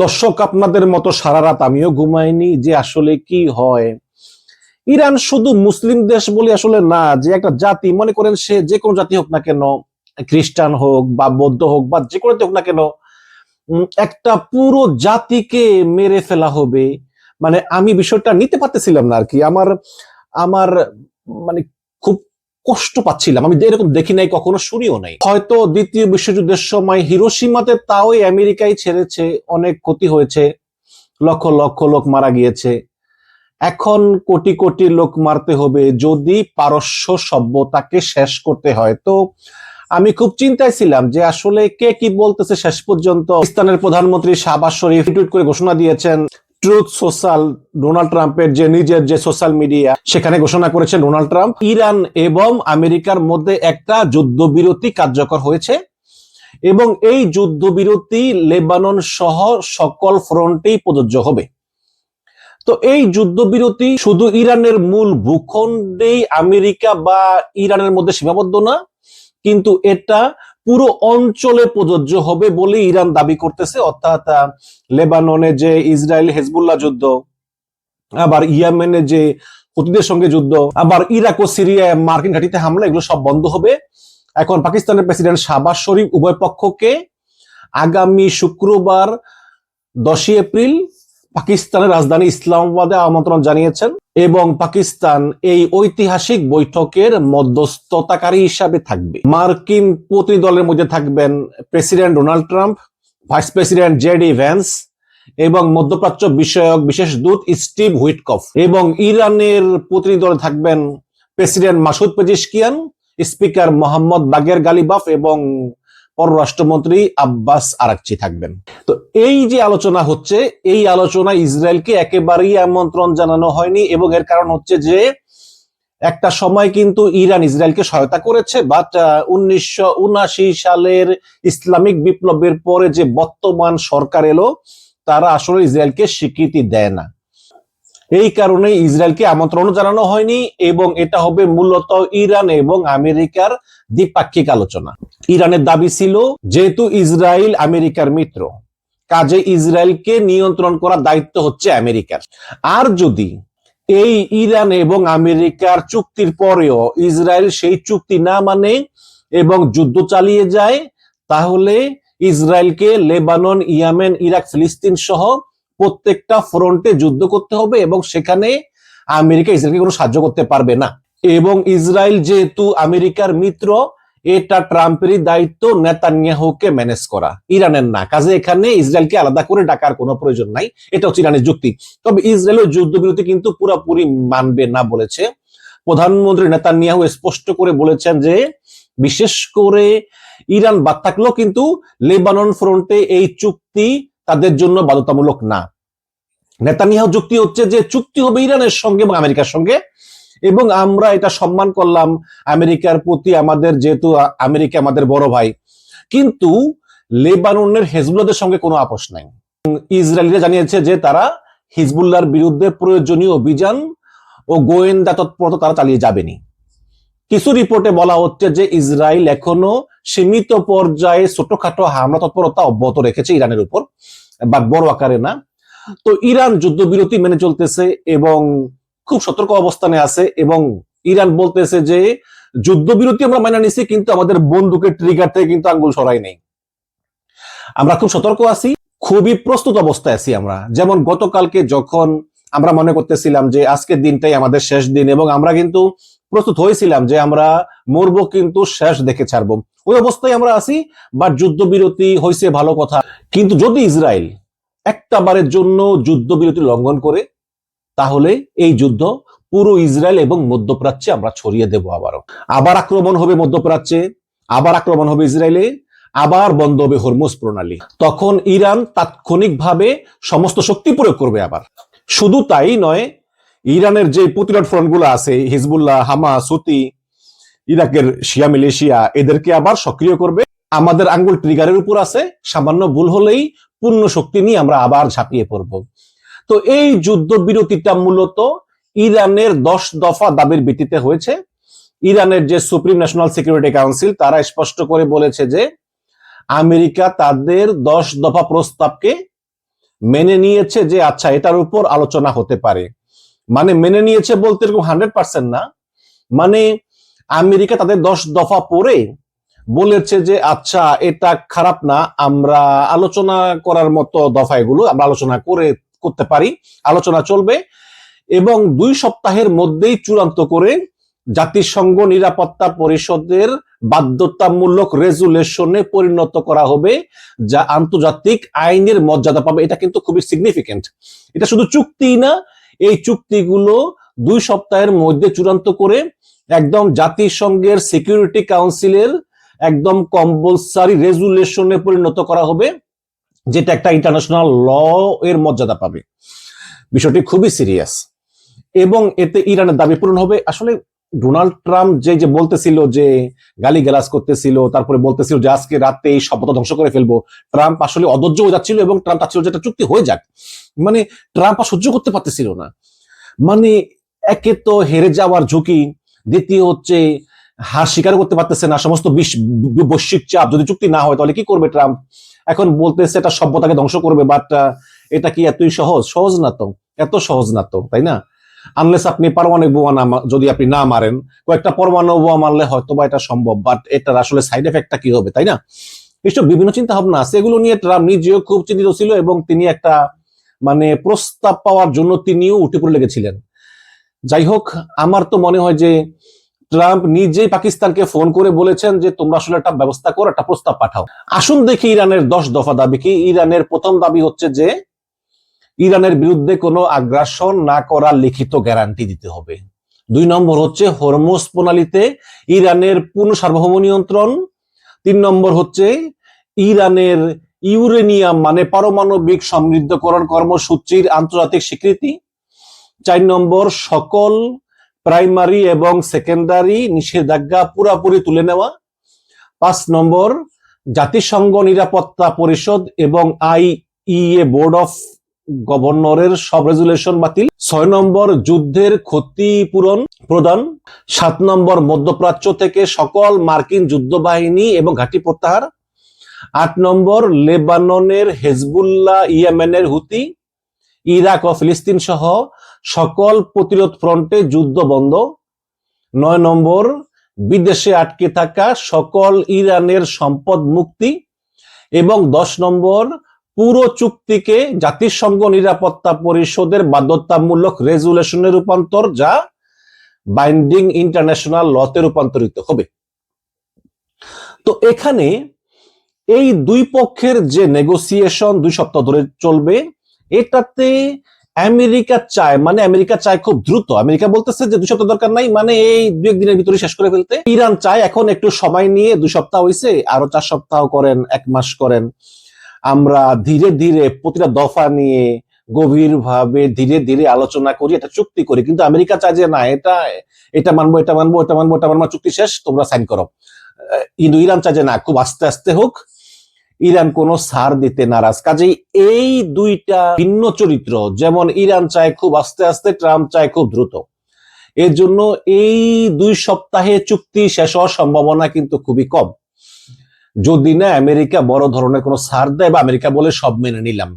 দর্শক, আপনাদের মতো সারা রাত আমিও ঘুমাইনি যে আসলে কি হয়। ইরান শুধু মুসলিম দেশ বলে আসলে না, যে একটা জাতি, মনে করেন সে যে কোনো জাতি হোক না কেন, খ্রিস্টান হোক বা বৌদ্ধ হোক বা যে কোনো হোক না কেন, একটা পুরো জাতিকে মেরে ফেলা হবে। মানে আমি বিষয়টা নিতে পারতেছিলাম না আর কি। আমার আমার মানে খুব কষ্ট পাচ্ছিলাম। আমি এরকম দেখি নাই, কখনো শুনিও নাই। হয়তো দ্বিতীয় বিশ্বযুদ্ধের সময় হিরোশিমাতে তাও আমেরিকাই ছেড়েছে, অনেক ক্ষতি হয়েছে, লক্ষ লক্ষ লোক মারা গিয়েছে। এখন কোটি কোটি লোক মারতে হবে যদি পারস্য সভ্যতাকে শেষ করতে হয়। তো আমি খুব চিন্তায় ছিলাম যে আসলে কে কি বলতেছে। শেষ পর্যন্ত পাকিস্তানের প্রধানমন্ত্রী শাহবাজ শরীফ টুইট করে ঘোষণা দিয়েছেন, ট্রুথ সোশ্যাল, ডোনাল্ড ট্রাম্পের যে নিজের যে সোশ্যাল মিডিয়া, সেখানে ঘোষণা করেছেন ডোনাল্ড ট্রাম্প, ইরান এবং আমেরিকার মধ্যে একটা যুদ্ধবিরতি কার্যকর হয়েছে এবং এই যুদ্ধবিরতি লেবানন সহ সকল ফ্রন্টেই প্রযোজ্য হবে। তো এই যুদ্ধবিরতি শুধু ইরানের মূল ভূখণ্ডেই আমেরিকা বা ইরানের মধ্যে সীমাবদ্ধ না, কিন্তু এটা পুরো অঞ্চলে প্রযোজ্য হবে বলে ইরান দাবি করতেছে। অর্থাৎ লেবাননে যে ইসরায়েল হেজবুল্লাহ যুদ্ধ, আবার ইয়েমেনে যে হুতিদের সঙ্গে যুদ্ধ, আবার ইরাক ও সিরিয়ায় মার্কিন ঘাঁটিতে হামলা, এগুলো সব বন্ধ হবে। এখন পাকিস্তানের প্রেসিডেন্ট শাহবাজ শরীফ উভয় পক্ষকে আগামী শুক্রবার 10 এপ্রিল পাকিস্তানের রাজধানী ইসলামাবাদে আমন্ত্রণ জানিয়েছেন এবং পাকিস্তান এই ঐতিহাসিক বৈঠকের মধ্যস্থতাকারী হিসাবে থাকবে। মার্কিন প্রতিনিধি দলের মধ্যে থাকবেন president Donald Trump, vice president JD Vance এবং মধ্যপ্রাচ্য বিষয়ক বিশেষ দূত স্টিভ হুইটকফ, এবং ইরানের প্রতিনিধি দলে থাকবেন president Masoud Pezeshkian, speaker Mohammad বাগের গালিবাফ এবং পররাষ্ট্রমন্ত্রী আব্বাস আরাকচি থাকবেন। তো এই যে আলোচনা হচ্ছে, এই আলোচনা ইসরায়েলকে একেবারেই আমন্ত্রণ জানানো হয়নি, এবং এর কারণ হচ্ছে যে একটা সময় কিন্তু ইরান ইসরায়েলকে সহায়তা করেছে, বাট 1979 সালের ইসলামিক বিপ্লবের পরে যে বর্তমান সরকার এলো, তারা আসলে ইসরায়েলকে স্বীকৃতি দেয় না। এই কারণে ইসরায়েলকে আমন্ত্রণ জানানো হয়নি, এবং এটা হবে মূলত ইরান এবং আমেরিকার দ্বিপাক্ষিক আলোচনা। ইরানের দাবি ছিল, যেহেতু ইসরায়েল আমেরিকার মিত্র, কাজে ইসরায়েলকে নিয়ন্ত্রণ করার দায়িত্ব হচ্ছে আমেরিকার। আর যদি এই ইরান এবং আমেরিকার চুক্তির পরেও ইসরায়েল সেই চুক্তি না মানে এবং যুদ্ধ চালিয়ে যায়, তাহলে ইসরায়েলকে লেবানন, ইয়েমেন, ইরাক, ফিলিস্তিন সহ প্রত্যেকটা ফ্রন্টে যুদ্ধ করতে হবে, এবং সেখানে আমেরিকা ইসরায়েলকে কোনো সাহায্য করতে পারবে না। এবং ইসরায়েল যেহেতু আমেরিকার মিত্র, এটা ট্রাম্পেরই দায়িত্ব নেতানিয়াহুকে ম্যানেজ করা, ইরানের না। কাজে এখানে ইসরায়েলকে আলাদা করে ডাকার কোনো প্রয়োজন নাই। এটা হচ্ছে ইরানের যুক্তি। তবে ইসরায়েলের যুদ্ধবিরতি কিন্তু পুরোপুরি মানবে না বলেছে। প্রধানমন্ত্রী নেতানিয়াহু স্পষ্ট করে বলেছেন যে বিশেষ করে ইরান বাদ থাকলেও কিন্তু লেবানন ফ্রন্টে এই চুক্তি তাদের জন্য বাধ্যতামূলক না। নেতানিয়াহু যুক্তি হচ্ছে যে চুক্তি হবে ইরানের সঙ্গে এবং আমেরিকার সঙ্গে, এবং আমরা এটা সম্মান করলাম আমেরিকার প্রতি, আমাদের যেহেতু আমেরিকা আমাদের বড় ভাই, কিন্তু লেবাননের হেজবুল্লাহদের সঙ্গে কোনো আপোষ নাই। ইসরায়েলিরা জানিয়েছে যে তারা হিজবুল্লাহর বিরুদ্ধে প্রয়োজনীয় অভিযান ও গোয়েন্দা তৎপরতা তারা চালিয়ে যাবেনি। কিছু রিপোর্টে বলা হচ্ছে যে ইসরায়েল এখনো সীমিত পর্যায়ে ছোটখাটো হামলা তৎপরতা অব্যাহত রেখেছে ইরানের উপর, বা বড় আকারে না। তো ইরান যুদ্ধবিরতি মেনে চলতেছে এবং খুব সতর্ক অবস্থানে আছে, এবং ইরান বলতেছে যে যুদ্ধবিরতি আমরা মেনে নিছি, কিন্তু আমাদের বন্দুকের ট্রিগার থেকে কিন্তু আঙ্গুল সরাই নেই। আমরা খুব সতর্ক আছি, খুবই প্রস্তুত অবস্থায় আছি আমরা। যেমন গতকালকে যখন আমরা মনে করতেছিলাম যে আজকের দিনটাই আমাদের শেষ দিন, এবং আমরা কিন্তু প্রস্তুত হয়েছিলাম যে আমরা মরবো কিন্তু শেষ দেখে ছাড়বো, ওই অবস্থায় আমরা আছি। বাট যুদ্ধবিরতি হয়েছে ভালো কথা, কিন্তু যদি ইসরায়েল একটা বারের জন্য যুদ্ধবিরতি লঙ্ঘন করে, তাহলে এই যুদ্ধ পুরো ইসরায়েল এবং মধ্যপ্রাচ্যে আমরা ছড়িয়ে দেব। আবার আক্রমণ হবে মধ্যপ্রাচ্যে, আবার আক্রমণ হবে ইসরায়েলে, আবার বন্ধ হবে হরমুজ প্রণালী। তখন ইরান তাৎক্ষণিকভাবে সমস্ত শক্তি প্রয়োগ করবে। আবার শুধু তাই নয়, ইরানের যে প্রতিরোধ ফ্রন্টগুলো আছে, হিজবুল্লাহ, হামাস, হুতি, ইরাকের শিয়া মিলিশিয়া, এদেরকে আবার সক্রিয় করবে। আমাদের আঙ্গুল ট্রিগারের উপর আছে, সামান্য ভুল হলেই পূর্ণ শক্তি নিয়ে আমরা আবার ঝাঁপিয়ে পড়ব। তো এই যুদ্ধবিরতিটা মূলত ইরানের 10 দফা দাবির ভিত্তিতে হয়েছে। ইরানের যে সুপ্রিম ন্যাশনাল সিকিউরিটি কাউন্সিল, তারা স্পষ্ট করে বলেছে যে আমেরিকা তাদের 10 দফা প্রস্তাবকে মেনে নিয়েছে যে আচ্ছা এটার উপর আলোচনা হতে পারে। মানে মেনে নিয়েছে বলতে এরকম 100% না, মানে আমেরিকা তাদের 10 দফা পরে বলেছে যে আচ্ছা এটা খারাপ না, আমরা আলোচনা করার মতো দফা এগুলো আমরা আলোচনা করতে পারি, আলোচনা চলবে, এবং 2 সপ্তাহের মধ্যেই চূড়ান্ত করে জাতিসংঘ নিরাপত্তা পরিষদের বাধ্যতামূলক রেজুলেশনে পরিণত করা হবে, যা আন্তর্জাতিক আইনের মর্যাদা পাবে। এটা কিন্তু খুবই সিগনিফিকেন্ট। এটা শুধু চুক্তি না, এই চুক্তিগুলো 2 সপ্তাহের মধ্যে চূড়ান্ত করে একদম জাতিসংঘের সিকিউরিটি কাউন্সিলের একদম কম্পালসারি রেজুলেশনে পরিণত করা হবে, যেটা একটা ইন্টারন্যাশনাল ল এর মর্যাদা পাবে। বিষয়টি খুবই সিরিয়াস, এবং এতে ইরানের দাবি পূরণ হবে। আসলে ডোনাল্ড ট্রাম্প যে বলতেছিল, যে গালিগালাজ করতেছিল, তারপরে বলতেছিল যে আজকে রাতে এই সভ্যতা ধ্বংস করে ফেলবো, ট্রাম্প আসলে অধৈর্য হয়ে যাচ্ছিল এবং ট্রাম্প চাচ্ছিল যে একটা চুক্তি হয়ে যাক। মানে ট্রাম্প আর সহ্য করতে পারতেছিল না। মানে একে তো হেরে যাওয়ার ঝুঁকি, দ্বিতীয় হচ্ছে হার স্বীকার করতে পারতেছে না, সমস্ত বৈশ্বিক চাপ, যদি চুক্তি না হয় তাহলে কি করবে ট্রাম্প। এখন বলতেছে এটা সভ্যতাকে ধ্বংস করবে, বাট এটা কি এতই সহজ না তো, এত সহজ না তো, তাই না? আনলেস আপনি পারমাণবিক বোমা যদি আপনি না মারেন, কয়েকটা পরমাণু বোমা মারলে হয়তো বা এটা সম্ভব, বাট এটার আসলে সাইড এফেক্টটা কি হবে, তাই না? এইসব বিভিন্ন চিন্তা ভাবনা আছে, এগুলো নিয়ে ট্রাম্প নিজেও খুব চিন্তিত ছিল, এবং তিনি একটা মানে প্রস্তাব পাওয়ার জন্য তিনিও উঠে পড়ে লেগেছিলেন। যাই হোক, আমার তো মনে হয় যে ট্রাম্প নিজেই পাকিস্তানকে ফোন করে বলেছেন যে তোমরা আসলে একটা ব্যবস্থা করো, একটা প্রস্তাব পাঠাও। আসুন দেখি ইরানের 10 দফা দাবি কি। ইরানের প্রথম দাবি হচ্ছে যে ইরানের বিরুদ্ধে কোনো আগ্রাসন না করার লিখিত গ্যারান্টি দিতে হবে। 2 নম্বর হচ্ছে হরমুজ প্রণালীতে ইরানের পূর্ণ সার্বভৌম নিয়ন্ত্রণ। 3 নম্বর হচ্ছে ইরানের ইউরেনিয়াম মানে পারমাণবিক সমৃদ্ধকরণ কর্মসূচির আন্তর্জাতিক স্বীকৃতি। 4 নম্বর সকল প্রাইমারি এবং সেকেন্ডারি নিষেধাজ্ঞা পুরাপুরি তুলে নেওয়া। 5 নম্বর জাতিসংঘ নিরাপত্তা পরিষদ এবং আইইএ বোর্ড অফ গভর্নরের সব রেজুলেশন বাতিল। 6 নম্বর যুদ্ধের ক্ষতিপূরণ প্রদান। 7 নম্বর মধ্যপ্রাচ্য থেকে সকল মার্কিন যুদ্ধ বাহিনী এবং ঘাঁটি প্রত্যাহার। 8 নম্বর লেবাননের হেজবুল্লাহ, ইয়েমেনের হুতি, ইরাক ও ফিলিস্তিন সহ সকল প্রতিরোধ ফ্রন্টে যুদ্ধ বন্ধ। 9 নম্বর বিদেশে আটকে থাকা সকল ইরানের সম্পদ মুক্তি। এবং 10 নম্বর পুরো চুক্তিকে জাতিসংঘ নিরাপত্তা পরিষদের বাধ্যতামূলক রেজুলেশনে রূপান্তর, যা বাইন্ডিং ইন্টারন্যাশনাল লতে রূপান্তরিত হবে। তো এখানে এই 2 পক্ষের যে নেগোসিয়েশন 2 সপ্তাহ ধরে চলবে, এটাতে আমেরিকা চায় খুব দ্রুত। আমেরিকা বলতেছে যে 2 সপ্তাহ দরকার নাই, মানে এই 2-1 দিনের ভিতরে শেষ করে ফেলতে। ইরান চায় এখন একটু সময় নিয়ে, 2 সপ্তাহ হয়েছে, আরো 4 সপ্তাহ করেন, 1 মাস করেন, আমরা ধীরে ধীরে প্রতিটা দফা নিয়ে গভীরভাবে ধীরে ধীরে আলোচনা করি, এটা চুক্তি করি। কিন্তু আমেরিকা চায় যে না, এটা মানবো, এটা মানবো, এটা মানবো, এটা মানবো, চুক্তি শেষ, তোমরা সাইন করো। কিন্তু ইরান চায় যে না, খুব আস্তে আস্তে হোক। ইরান কোনো ছাড় দিতে নারাজ। কাজেই এই 2টা ভিন্ন চরিত্র, যেমন ইরান চায় খুব আস্তে আস্তে, ট্রাম্প চায় খুব দ্রুত। এর জন্য এই 2 সপ্তাহে চুক্তি শেষ হওয়ার সম্ভাবনা কিন্তু খুবই কম, যদি না আমেরিকা বড় ধরনের কোনো ছাড় দেয় বা আমেরিকা বলে সব মেনে নিলাম।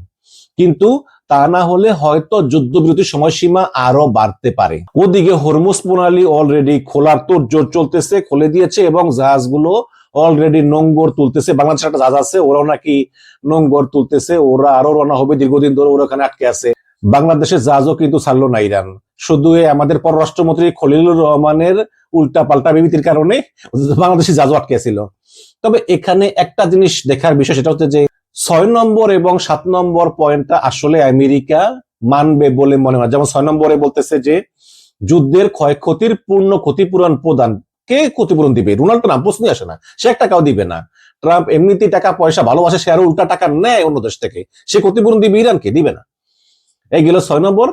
কিন্তু তা না হলে হয়তো যুদ্ধবিরতির সময়সীমা আরো বাড়তে পারে। ওদিকে হরমুজ প্রণালী অলরেডি খোলার তোড়জোড় চলতেছে, খুলে দিয়েছে, এবং জাহাজগুলো অলরেডি নোঙ্গর তুলতেছে। বাংলাদেশের একটা জাহাজ আছে, ওরাও নাকি নোঙ্গর তুলতেছে, ওরা আরো রওনা হবে। দীর্ঘদিন ধরে ওরা ওখানে আটকে আছে। বাংলাদেশের জাহাজও কিন্তু ছাড়লো না ইরান, শুধু আমাদের পররাষ্ট্রমন্ত্রী খলিলুর রহমানের উল্টা পাল্টা বিবৃতির কারণে বাংলাদেশের জাহাজও আটকে ছিল। তবে এখানে একটা জিনিস দেখার বিষয়, সেটা হচ্ছে যে 6 নম্বর এবং 7 নম্বর পয়েন্টটা আসলে আমেরিকা মানবে বলে মনে হয়। যেমন 6 নম্বরে বলতেছে যে যুদ্ধের ক্ষয়ক্ষতির পূর্ণ ক্ষতিপূরণ প্রদান। কে ক্ষতিপূরণ দিবে? ডোনাল্ড ট্রাম্প, প্রশ্নই আসে না। সে 1 টাকাও দিবে না। ট্রাম্প এমনিতেই টাকা পয়সা ভালোবাসে, সে আরো উল্টা টাকা নেয় অন্য দেশ থেকে। সে ক্ষতিপূরণ দিবে ইরানকে? দিবে না। এই গেল 6 নম্বর।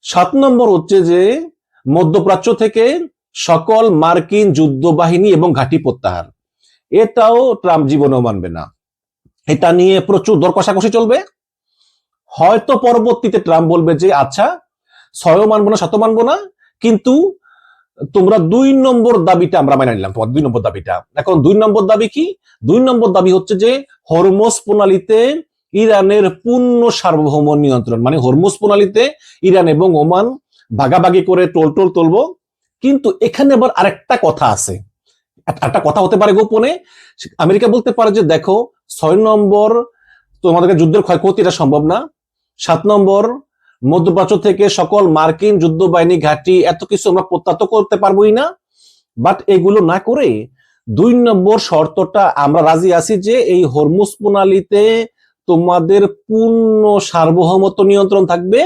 7 নম্বর হচ্ছে যে মধ্যপ্রাচ্য থেকে সকল মার্কিন যুদ্ধ বাহিনী এবং ঘাঁটি প্রত্যাহার। এটাও ট্রাম্প জীবনেও মানবে না। এটা নিয়ে প্রচুর দর কষাকষি চলবে। হয়তো পরবর্তীতে ট্রাম্প বলবে যে আচ্ছা 6ও মানবো না, 7ও মানবো না, কিন্তু তোমরা 2 নম্বর দাবিটা আমরা মেনে নিলাম, তোমার 2 নম্বর দাবিটা। এখন 2 নম্বর দাবি কি? 2 নম্বর দাবি হচ্ছে যে হরমুজ প্রণালীতে ইরানের পূর্ণ সার্বভৌম নিয়ন্ত্রণ, মানে হরমুজ প্রণালীতে ইরান এবং ওমান ভাগাভাগি করে টোল তুলবো। কিন্তু এখানে আবার আরেকটা কথা আছে, একটা কথা হতে পারে গোপনে। আমেরিকা বলতে পারে যে দেখো 6 নম্বর তোমাদেরকে যুদ্ধের ক্ষয়ক্ষতি এটা সম্ভব না, 7 নম্বর মধ্যপ্রাচ্য থেকে সকল মার্কিন যুদ্ধ বাহিনী ঘাঁটি এত কিছু আমরা প্রত্যাত্ত করতে পারবোই না, বাট এগুলো না করে 2 নম্বর শর্তটা আমরা রাজি আছি যে এই হরমুজ প্রণালীতে তোমাদের পূর্ণ সার্বভৌমত্ব নিয়ন্ত্রণ থাকবে।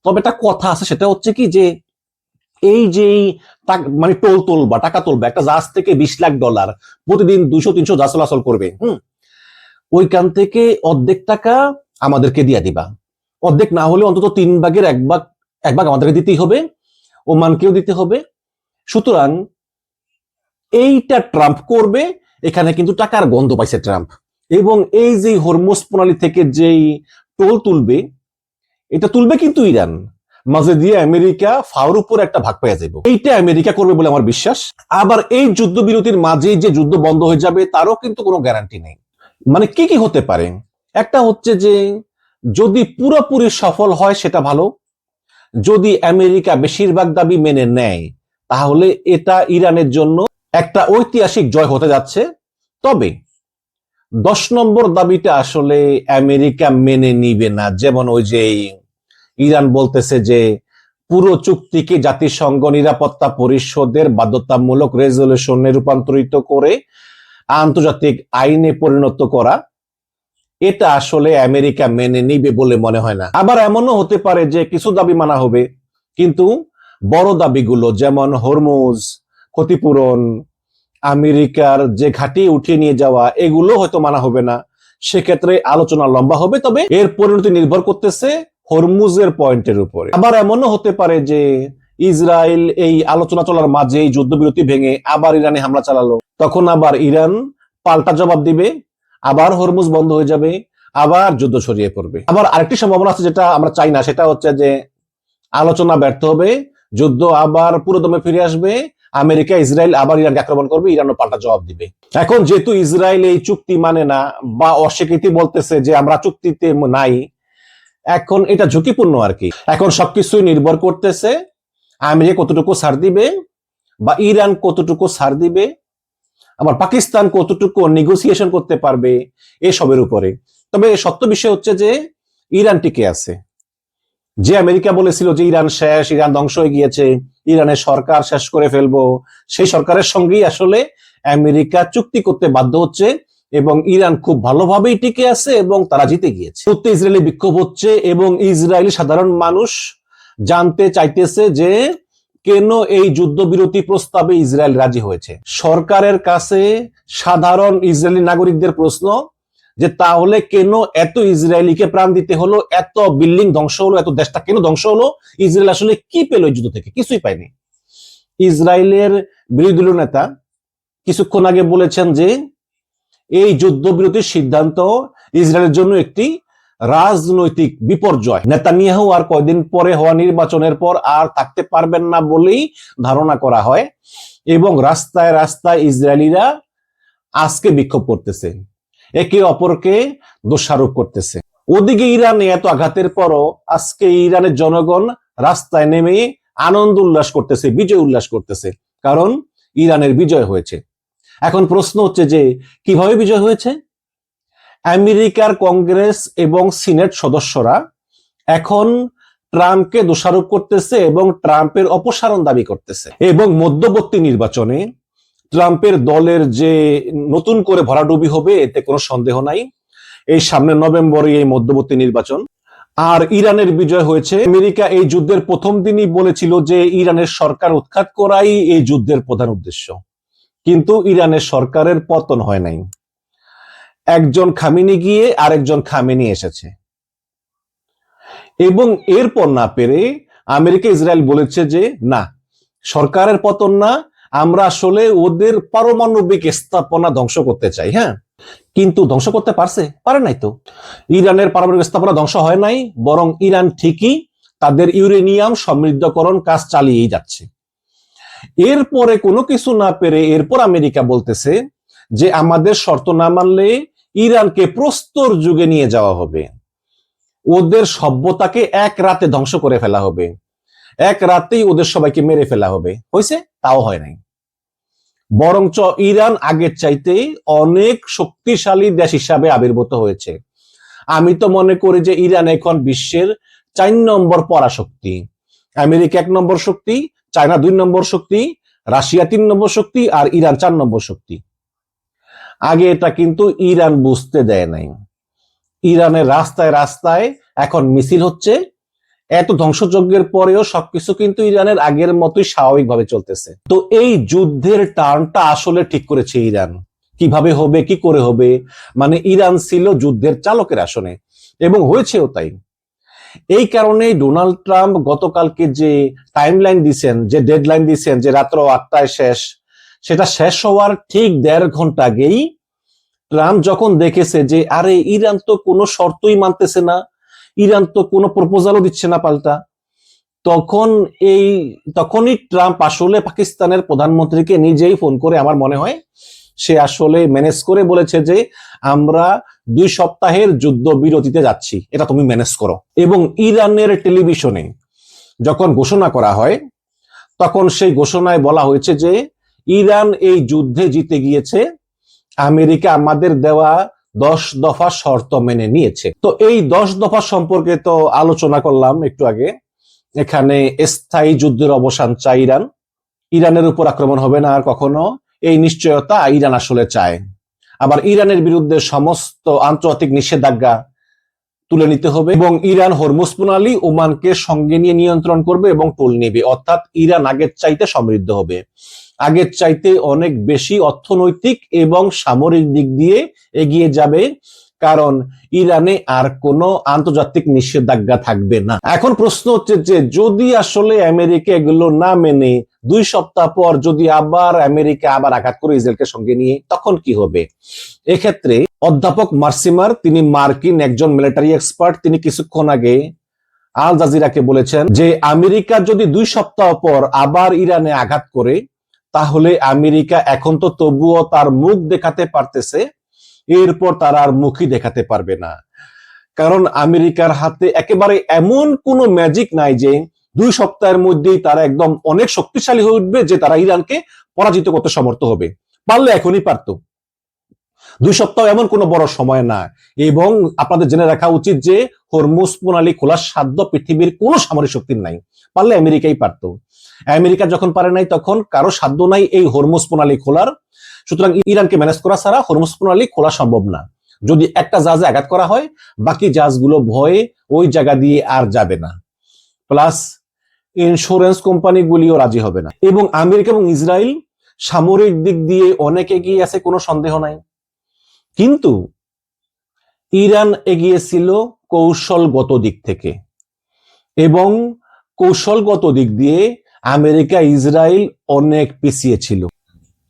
তবে একটা কথা আছে, সেটা হচ্ছে কি যে এই যে মানে টোল তুলবা, টাকা তুলবা, একটা জাহাজ থেকে $20 লাখ প্রতিদিন 200-300 জাহাজ চলাচল করবে, ওইখান থেকে অর্ধেক টাকা আমাদেরকে দিয়ে দিবা, অর্ধেক না হলে অন্তত 3 ভাগের 1 ভাগ আমাদেরকে দিতেই হবে, ওমানকেও দিতে হবে। সুতরাং এইটা ট্রাম্প করবে, এখানে কিন্তু টাকার গন্ধ পাইছে ট্রাম্প। এবং এই যে হরমুজ প্রণালী থেকে যেই টোল তুলবে, এটা তুলবে কিন্তু ইরান, মাঝে দিয়ে আমেরিকা ফাওর উপর একটা ভাগ পেয়ে যাবে। এইটা আমেরিকা করবে বলে আমার বিশ্বাস। আবার এই যুদ্ধবিরতির মাঝে যে যুদ্ধ বন্ধ হয়ে যাবে তারও কিন্তু কোনো গ্যারান্টি নেই। মানে কি কি হতে পারে, একটা হচ্ছে যে যদি পুরোপুরি সফল হয় সেটা ভালো, যদি আমেরিকা বেশিরভাগ দাবি মেনে নেয় তাহলে এটা ইরানের জন্য একটা ঐতিহাসিক জয় হতে যাচ্ছে। তবে 10 নম্বর দাবিটা আসলে আমেরিকা মেনে নিবে না। যেমন ওই যে ইরান বলতেছে যে পুরো চুক্তিকে জাতিসংঘ নিরাপত্তা পরিষদের বাধ্যতামূলক রেজলিউশনে রূপান্তরিত করে আন্তর্জাতিক আইনে পরিণত করা, এটা আসলে আমেরিকা মেনে নিবে বলে মনে হয় না। আবার এমনও হতে পারে যে কিছু দাবি মানা হবে, কিন্তু বড় দাবিগুলো যেমন হরমুজ, ক্ষতিপূরণ, আমেরিকার যে ঘাঁটি উঠিয়ে নিয়ে যাওয়া, এগুলো হয়তো মানা হবে না। সেক্ষেত্রে আলোচনা লম্বা হবে, তবে এর পরিণতি নির্ভর করতেছে হরমুজের পয়েন্টের উপরে। আবার এমনও হতে পারে যে ইসরায়েল এই আলোচনা চলার মাঝে যুদ্ধবিরতি ভেঙে আবার ইরানে হামলা চালালো, তখন আবার ইরান পাল্টা জবাব দিবে, আবার হরমুজ বন্ধ হয়ে যাবে, আবার যুদ্ধ ছড়িয়ে পড়বে। আবার আরেকটি সম্ভাবনা আছে যেটা আমরা চাই না, সেটা হচ্ছে যে আলোচনা ব্যর্থ হবে, যুদ্ধ আবার পুরোদমে ফিরে আসবে, আমেরিকা ইসরায়েল আবার ইরানকে আক্রমণ করবে, ইরানও পাল্টা জবাব দিবে। এখন যেহেতু ইসরায়েল এই চুক্তি মানে না বা অস্বীকৃতি বলতেছে যে আমরা চুক্তিতে নাই, এখন এটা ঝুঁকিপূর্ণ আর কি। এখন সবকিছুই নির্ভর করতেছে আমেরিকা কতটুকু ছাড় দিবে বা ইরান কতটুকু ছাড় দিবে, আবার পাকিস্তান কতটুকু নেগোসিয়েশন করতে পারবে এসবের উপরে। তবে সত্য বিষয় হচ্ছে যে ইরান টিকে আছে। যে আমেরিকা বলেছিল যে ইরান শেষ, ইরান ধ্বংস হয়ে গিয়েছে, ইরানের সরকার শেষ করে ফেলবো, সেই সরকারের সঙ্গেই আসলে আমেরিকা চুক্তি করতে বাধ্য হচ্ছে এবং ইরান খুব ভালোভাবেই টিকে আছে এবং তারা জিতে গিয়েছে। সত্যি ইসরায়েলি বিক্ষোভ হচ্ছে এবং ইসরায়েলি সাধারণ মানুষ জানতে চাইতেছে যে কেন এই যুদ্ধবিরতি প্রস্তাবে ইসরায়েল রাজি হয়েছে। সরকারের কাছে সাধারণ ইসরায়েলি নাগরিকদের প্রশ্ন যে তাহলে কেন এত ইসরায়েলিকে প্রাণ দিতে হলো, এত বিল্ডিং ধ্বংস হলো, এত দেশটা কেন ধ্বংস হলো, ইসরায়েল আসলে কি পেল এই যুদ্ধ থেকে? কিছুই পায়নি। ইসরায়েলের বিরোধী দলীয় নেতা কিছুক্ষণ আগে বলেছেন যে এই যুদ্ধবিরতির সিদ্ধান্ত ইসরায়েলের জন্য একটি রাজনৈতিক বিপর্যয়। নেতানিয়াহু আর কয়দিন পরে হওয়া নির্বাচনের পর আর থাকতে পারবেন না বলেই ধারণা করা হয় এবং রাস্তায় রাস্তায় ইসরায়েলিরা আজকে বিক্ষোভ করতেছে, একে অপরকে দোষারোপ করতেছে। ওদিকে ইরানে এত আঘাতের পরও আজকে ইরানের জনগণ রাস্তায় নেমে আনন্দ উল্লাস করতেছে, বিজয় উল্লাস করতেছে, কারণ ইরানের বিজয় হয়েছে। এখন প্রশ্ন হচ্ছে যে কিভাবে বিজয় হয়েছে? আমেরিকার কংগ্রেস এবং সিনেট সদস্যরা এখন ট্রাম্পকে দোষারোপ করতেছে এবং ট্রাম্পের অপসারণ দাবি করতেছে। এবং মধ্যবর্তী নির্বাচনে ট্রাম্পের দলের যে নতুন করে ভরাডুবি হবে এতে কোনো সন্দেহ নাই। এই সামনের নভেম্বরে এই মধ্যবর্তী নির্বাচন। আর ইরানের বিজয় হয়েছে। আমেরিকা এই যুদ্ধের প্রথম দিনই বলেছিল যে ইরানের সরকার উৎখাত করাই এই যুদ্ধের প্রধান উদ্দেশ্য, কিন্তু ইরানের সরকারের পতন হয় নাই। একজন খামেনি গিয়ে আরেকজন খামেনি এসেছে এবং এরপর না পেরে আমেরিকা ইসরায়েল বলেছে যে না, সরকারের পতন না, আমরা আসলে ওদের পারমাণবিক স্থাপনা ধ্বংস করতে চাই। হ্যাঁ, কিন্তু ধ্বংস করতে পারে নাই তো। ইরানের পারমাণবিক স্থাপনা ধ্বংস হয় নাই, বরং ইরান ঠিকই তাদের ইউরেনিয়াম সমৃদ্ধকরণ কাজ চালিয়েই যাচ্ছে। এরপরে কোনো কিছু না পেরে এরপর আমেরিকা বলতেছে যে আমাদের শর্ত না মানলে ইরানকে প্রস্তর যুগে নিয়ে যাওয়া হবে, ওদের সভ্যতাকে এক রাতে ধ্বংস করে ফেলা হবে, এক রাতেই ওদের সবাইকে মেরে ফেলা হবে। হয়েছে? তাও হয় নাই। বরঞ্চ ইরান আগের চাইতে অনেক শক্তিশালী দেশ হিসাবে আবির্ভূত হয়েছে। আমি তো মনে করি যে ইরান এখন বিশ্বের 4 নম্বর পরাশক্তি। আমেরিকা 1 নম্বর শক্তি, চায়না 2 নম্বর শক্তি, রাশিয়া 3 নম্বর শক্তি, আর ইরান 4 নম্বর শক্তি। আগে এটা কিন্তু ইরান বুঝতে দেয় নাই। ইরানের রাস্তায় রাস্তায় এখন মিছিল হচ্ছে, এত ধ্বংসযজ্ঞের পরেও সবকিছু কিন্তু ইরানের আগের মতোই স্বাভাবিকভাবে চলতেছে। তো এই যুদ্ধের টার্নটা আসলে ঠিক করেছে ইরান। কিভাবে হবে, কি করে হবে, মানে ইরান ছিল যুদ্ধের চালকের আসনে, এবং হয়েছেও তাই। এই কারণে ডোনাল্ড ট্রাম্প গতকালকে যে টাইমলাইন দিচ্ছেন, যে ডেডলাইন দিচ্ছেন যে রাত্র 8টায় শেষ, সেটা শেষ হওয়ার ঠিক 1.5 ঘন্টা আগেই ট্রাম্প যখন দেখেছে যে আরে ইরান তো কোনো শর্তই মানতেছে না, ইরান তো কোনো প্রপোজালও দিচ্ছে না পাল্টা, তখনই ট্রাম্প আসলে পাকিস্তানের প্রধানমন্ত্রীকে নিজেই ফোন করে, আমার মনে হয় সে আসলে ম্যানেজ করে বলেছে যে আমরা 2 সপ্তাহের যুদ্ধ বিরতিতে যাচ্ছি, এটা তুমি ম্যানেজ করো। এবং ইরানের টেলিভিশনে যখন ঘোষণা করা হয়, তখন সেই ঘোষণায় বলা হয়েছে যে ইরান এই যুদ্ধে জিতে গিয়েছে, আমেরিকা আমাদের দেওয়া 10 দফা শর্ত মেনে নিয়েছে। তো এই 10 দফা সম্পর্কে তো আলোচনা করলাম একটু আগে। এখানে স্থায়ী যুদ্ধের অবসান চায় ইরান, ইরানের উপর আক্রমণ হবে না আর কখনো, এই নিশ্চয়তা ইরান আসলে চায়। আবার ইরানের বিরুদ্ধে সমস্ত আন্তর্জাতিক নিষেধাজ্ঞা তুলে নিতে হবে, এবং ইরান হরমুজ প্রণালী ওমানকে সঙ্গে নিয়ে নিয়ন্ত্রণ করবে এবং টোল নেবে, অর্থাৎ ইরান আগের চাইতে সমৃদ্ধ হবে, আগের চাইতে অনেক বেশি অর্থনৈতিক এবং সামরিক দিক দিয়ে এগিয়ে যাবে, কারণ ইরানে আর কোনো আন্তর্জাতিক নিষেধাজ্ঞা থাকবে না। এখন প্রশ্ন হচ্ছে যে যদি আসলে আমেরিকা এগুলো না মেনে 2 সপ্তাহ পর যদি আবার আমেরিকা আঘাত করে ইসরায়েলকে সঙ্গে নিয়ে, তখন কি হবে? এক্ষেত্রে অধ্যাপক মার্সিমার, তিনি মার্কিন একজন মিলিটারি এক্সপার্ট, তিনি কিছুক্ষণ আগে আল জাজিরাকে বলেছেন যে আমেরিকা যদি 2 সপ্তাহ পর আবার ইরানে আঘাত করে, তাহলে আমেরিকা এখন তো তবুও তার মুখ দেখাতে পারতেছে, এরপর তারা আর মুখই দেখাতে পারবে না। কারণ আমেরিকার হাতে একেবারে এমন কোনো ম্যাজিক নাই যে 2 সপ্তাহের মধ্যেই তারা একদম অনেক শক্তিশালী হয়ে উঠবে, যে তারা ইরানকে পরাজিত করতে সমর্থ হবে। পারলে এখনই পারতো। 2 সপ্তাহ এমন কোনো বড় সময় না। এবং আপনাদের জেনে রাখা উচিত যে হরমুজ প্রণালী খোলার সাধ্য পৃথিবীর কোনো সামরিক শক্তির নাই, পারলে আমেরিকাই পারতো। আমেরিকা যখন পারে নাই, তখন কারো সাধ্য নাই এই হরমুজ প্রণালী খোলার। সুতরাং ইরানকে ম্যানেজ করা ছাড়া হরমুজ প্রণালী খোলা সম্ভব না। যদি একটা জাহাজে আঘাত করা হয়, বাকি জাহাজগুলো ভয়ে ওই জায়গা দিয়ে আর যাবে না, প্লাস ইন্স্যুরেন্স কোম্পানিগুলিও রাজি হবে না। এবং আমেরিকা এবং ইসরায়েল সামরিক দিক দিয়ে অনেক এগিয়ে আছে, কোনো সন্দেহ নাই, কিন্তু ইরান এগিয়েছিল কৌশলগত দিক থেকে, এবং কৌশলগত দিক দিয়ে আমেরিকা ইসরায়েল অনেক পিছিয়ে ছিল।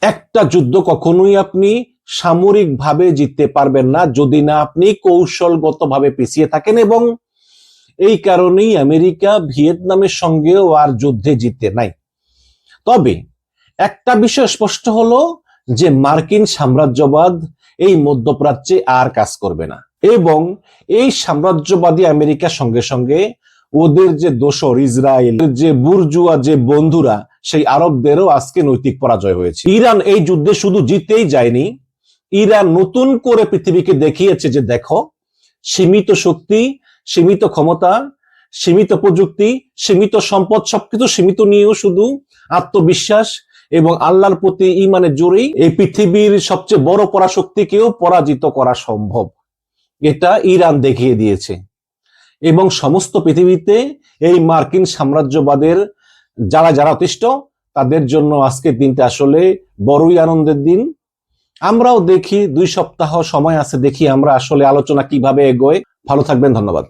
একটা যুদ্ধ কখনোই আপনি সামরিকভাবে জিততে পারবেন না যদি না আপনি কৌশলগতভাবে পিছিয়ে থাকেন, এবং এই কারণেই আমেরিকা ভিয়েতনামের সঙ্গেও আর যুদ্ধে জিতে নাই। তবে একটা বিষয় স্পষ্ট হলো যে মার্কিন সাম্রাজ্যবাদ এই মধ্যপ্রাচ্যে আর কাজ করবে না, এবং এই সাম্রাজ্যবাদী আমেরিকার সঙ্গে সঙ্গে ওদের যে দোসর ইসরায়েল, যে বুর্জুয়া যে বন্ধুরা, সেই আরবদেরও আজকে নৈতিক পরাজয় হয়েছে। ইরান এই যুদ্ধে শুধু জিতেই যায়নি, ইরান নতুন করে পৃথিবীকে দেখিয়েছে যে দেখো, সীমিত শক্তি, সীমিত ক্ষমতা, সীমিত প্রযুক্তি, সীমিত সম্পদ, সবকিছু সীমিত নিয়েও শুধু আত্মবিশ্বাস এবং আল্লাহর প্রতি ঈমানের জোরেই এই পৃথিবীর সবচেয়ে বড় পরাশক্তিকেও পরাজিত করা সম্ভব, এটা ইরান দেখিয়ে দিয়েছে। এবং সমস্ত পৃথিবীতে এই মার্কিন সাম্রাজ্যবাদের যারা যারা অতিষ্ঠ, তাদের জন্য আজকের দিনটা আসলে বড়ই আনন্দের দিন। আমরাও দেখি 2 সপ্তাহ সময় আছে, দেখি আমরা আসলে আলোচনা কিভাবে এগোয়। ভালো থাকবেন, ধন্যবাদ।